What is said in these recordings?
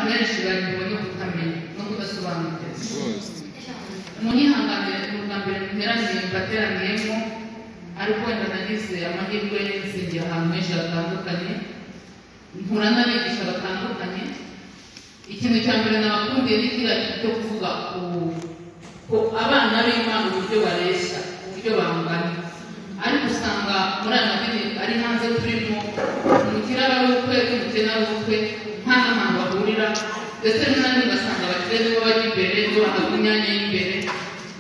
benshi bari no kutamenya no kudasobanukirwa. Munyihanganire mu bwa mbere bateraniyemo, ariko wenda nagize amahirwe nsingiye ahantu henshi hatandukanye, mpura n'abigisha batandukanye. Ikintu cya mbere nabakundiye ni kiriya cyo kuvuga ku abana b'Imana uburyo bareshya, uburyo bangana. Ariko usanga muri aya madini ari hanze turimo, umukire aba ari ubukwe n'umukene ari ubukwe, nta n'ahantu bahurira, ndetse rimwe na rimwe ugasanga abakire nibo bajya imbere, nibo bahabwa imyanya y'imbere,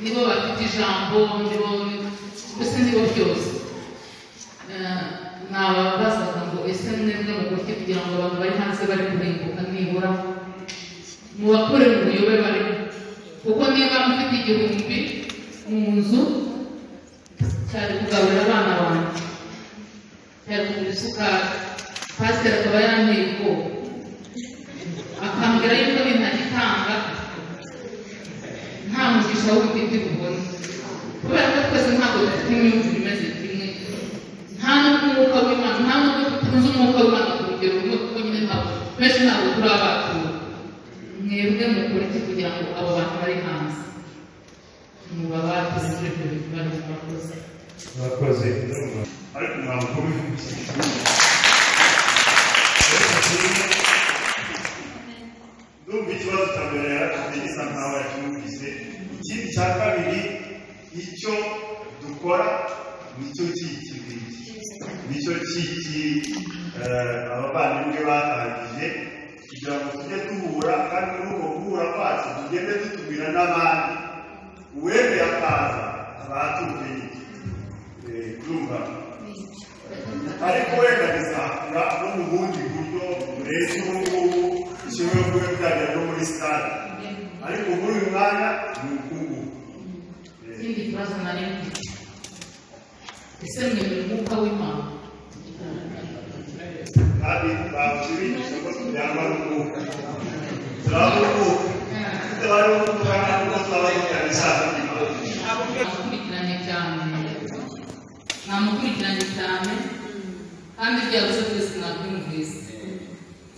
nibo bafite ijambo, mbese nibo byose. Nababazaga ngo ese mwebwe mukora iki kugira ngo abantu bari hanze bari guhinduka nibura mubakore mu buyobe barimo? Kuko niba mufite 1000 mu nzu, cyari kugaburira abana banjye, cyari kugura isukari, pasiteri akaba yanteye ubwoba akambwira yuko bintagitanga nta mugisha w'ubutiti bubona, kubera ko twese ntabwo dufite imyumvire imeze kimwe, nta n'umwuka w'Imana, nta n'ubwo tuzi umwuka w'Imana ku rugero rumwe, kuko nyine benshi ntabwo turi abatura. Mwebwe mukora iki kugira ngo abo bantu bari hanze mubabatuze muri ibyo bibazo mwakoze? Mwakoze ariko ntabwo ndumva ikibazo cya mbere yaratubye gisa nkaho yakimubwize. Ikindi cya kabiri, icyo dukora nicyo nicyo abavandimwe batangije kugira ngo tujye duhura, kandi muri uko guhura kwacu tugende dutumira n'abandi. Uwemeye akaza aba atumveye urumva, ariko wenda bizakura no mu bundi buryo burenze ubu ngubu bishobora kuba byagera no muri stade, ariko muri uyu mwanya ni ukungu. Ikindi kibazo nari mfite, ese mwemera umwuka w'Imana? Kandi babigisha ko tuyambara umwuka, turabona umwuka, tutabara umwuka ntabwo twabayikanisa. Namukurikiranye cyane kandi byabuze twese nabyumvise,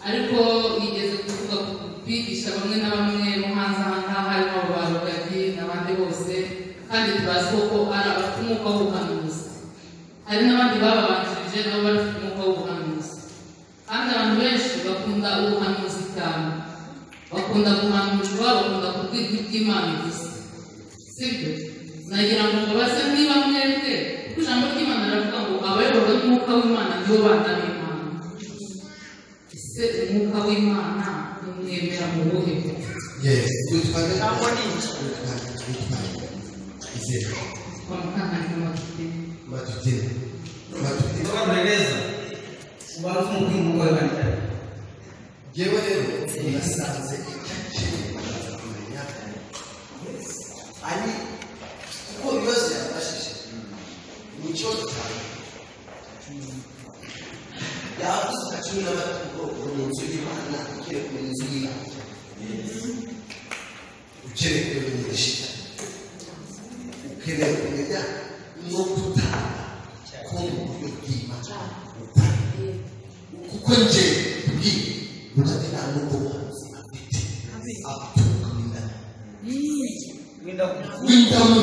ariko yigeze kuvuga kwigisha bamwe na bamwe bo hanze aha ngaha, harimo abo barugagi n'abandi bose, kandi tubazi ko ari abafite umwuka w'ubuhanuzi. Hari n'abandi bababanjirije nabo bafite umwuka w'ubuhanuzi, kandi abantu benshi bakunda ubuhanuzi cyane, bakunda guhanurwa, bakunda kubwirwa iby'Imana gusa, sibyo? Nagira ngo mbabaze niba mwebwe, kuko ijambo ry'Imana riravuga ngo abayoborwa n'umwuka w'Imana nibo bana b'Imana. Ese umwuka w'Imana umwemera mu buhe buryo? cyangwa ni iki? Sobanura neza, ubanza umubwira umugore wanjye. Yewe rero nasanze kumenya ari kuko ibibazo yabashije nicyo yavuze agaciro n'abatugoko mu nzu y'Imana, ukereye mu nzu y'Imana, ukereye kumenya ishita, ukereye kumenya no gutanga ko mu buryo bw'Imana kuko nje kubwira mutati nta n'ubwo buhanuzi afite, abuturuka w'indamu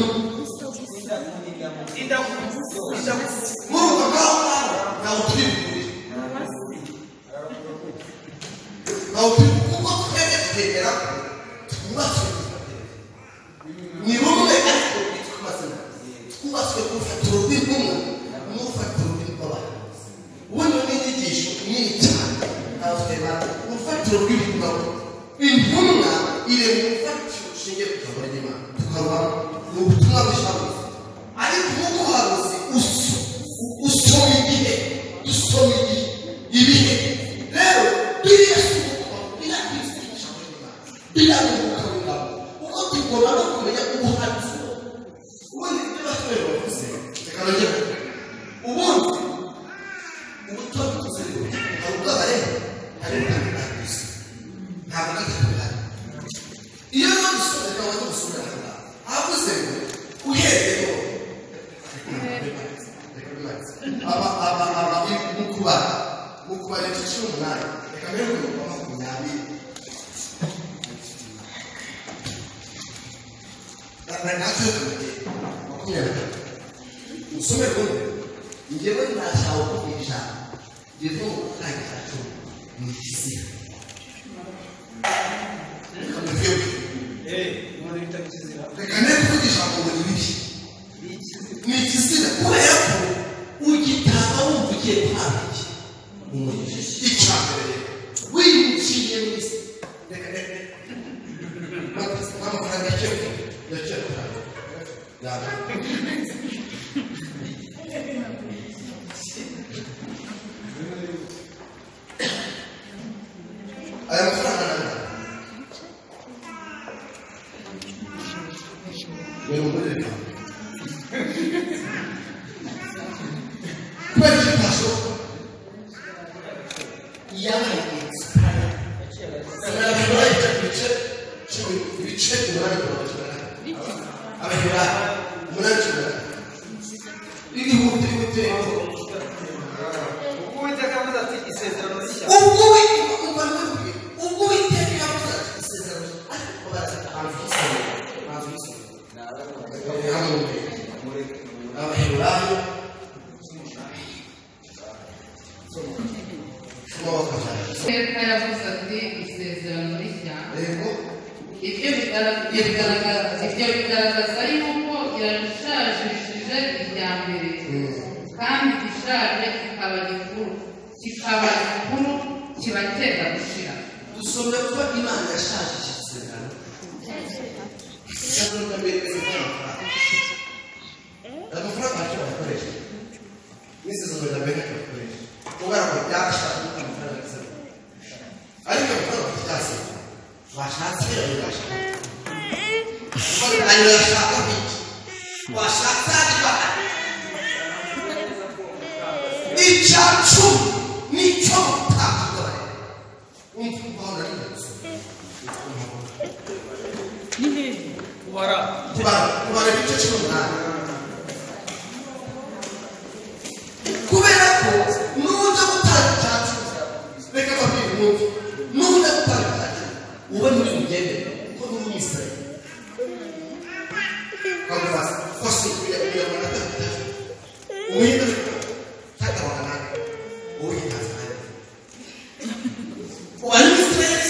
muruka ngaho nawe turi bukuri, nawe turi kuko twebwe twemera twubatswe ni rumwe, ariko twubatswe ku rufatiro rw'intumwa n'urufatiro rw'abahanuzi. Ubundi n'inyigisho nini cyane twemera urufatiro rw'intumwa. Intumwa iri mu rufatiro rushingiye ku ijambo ry'Imana, tukaba mu butumwa bw'ijambo, ariko umuhanuzi usoma igihe, dusoma ibihe. Rero biriya si umukoro, biriya si ijambo ry'Imana, biriya ni umwuka w'Imana. Uko tugomba no kumenya ubuhanuzi, ubundi ibyo batwereka bavuze reka nongere ubundi ubutumwa bwose hari ubwabare, hari ubwabare ntabwo ari iyo dusomera abantu gusomera hano havuze ngo uhereye mu kubara 18 reka mbere ngo 20 natwe makumyabiri usome rumwe njyewe ntashaka kuvugisha njyewe mu gutangira cumi ni ikizira reka ne kuvugisha ngo ni bibi ni ikizira kubera ko ugitanga wumva ugiye guhabwa iki umugisha icya mbere wimuciye mu isi reka amafaranga yakira aya mafaranga Kubera pasó y ahora bigaragaza yuko yashajishije irya mbere kandi gishaje kikaba gikuru kiba cyenda gushira dusomye ko Imana yashajije isezerano cyangwa mbere amafaranga ashobora gukoresha n'isezerano rya mbere akakoresha kubera ko byashaje amafaranga y'isezerano ariko amafaranga cyase washatse birashaka ayo yashaka biki washatse icyacu nicyo utakugabanya umva ubona ni kubara ibice cumi n'umunani kubera ko n'ujya gutanga icyacu reka babwire umuntu n'ujya gutanga icyacu uba muri mugende kuko ni umwisirayeli kalau rasa kosong dia mengatakan itu kata orang itu saja wanita stres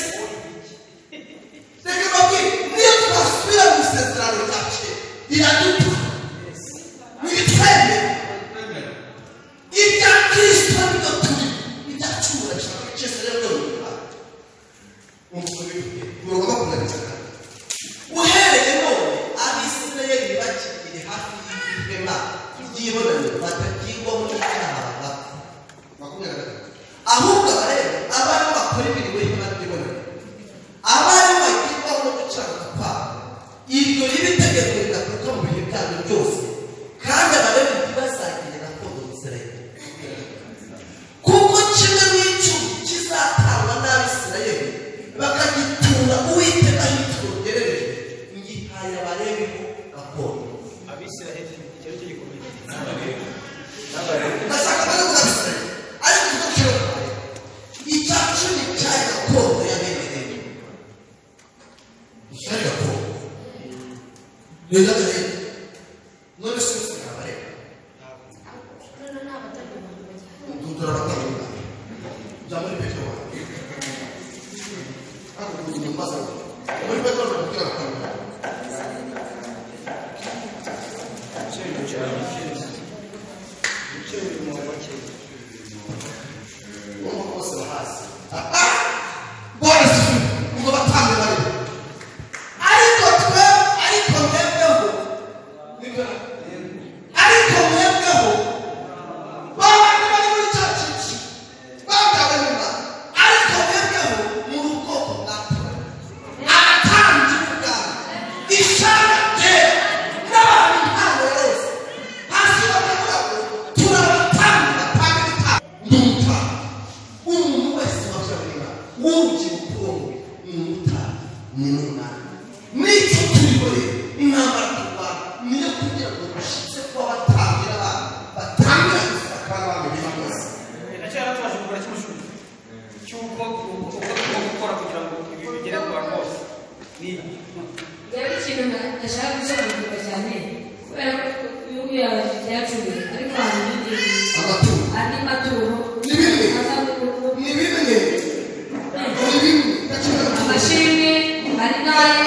mereka bagi dia pasti bisa terlalu capek tidak tutup mitende ikan Kristen itu tidak cuma cesare dulu untuk itu berapa bulan sekarang uhere enorme abisirayeli bakiri hafi y'ihema ry'ibonaniro batakigwa mu cyaha makumyabiri ahubwo abareba abari bakora imirimo y'ihema ry'ibonaniro abari bakigwa mu cyaha kwabo iryo riba itegeko rigakuka mu bihe byabo byose kandi abareba ntibasangire gakondo y'isirayeli kuko kimwe n'icumi kizatangwa n'abisirayeli bakagitura uwiteka hitiro gerereje ngihaya abareba gakondo abisirayeli icyo gikomeye ndashaka no kubisirayeli ariko tukiro icyacu ni cyari gakondo yabemereye cyari gakondo reka dore none se abareba turabatabuka jamuri petro ako kunyumbaza muri petro bakira bakanga rero ikintu ndashaka gusobanukirwa cyane kubera ko ibihugu yacu byacumi ariko hari n'ibindi andi maturo ni bimwe amashimwe hari n'ayo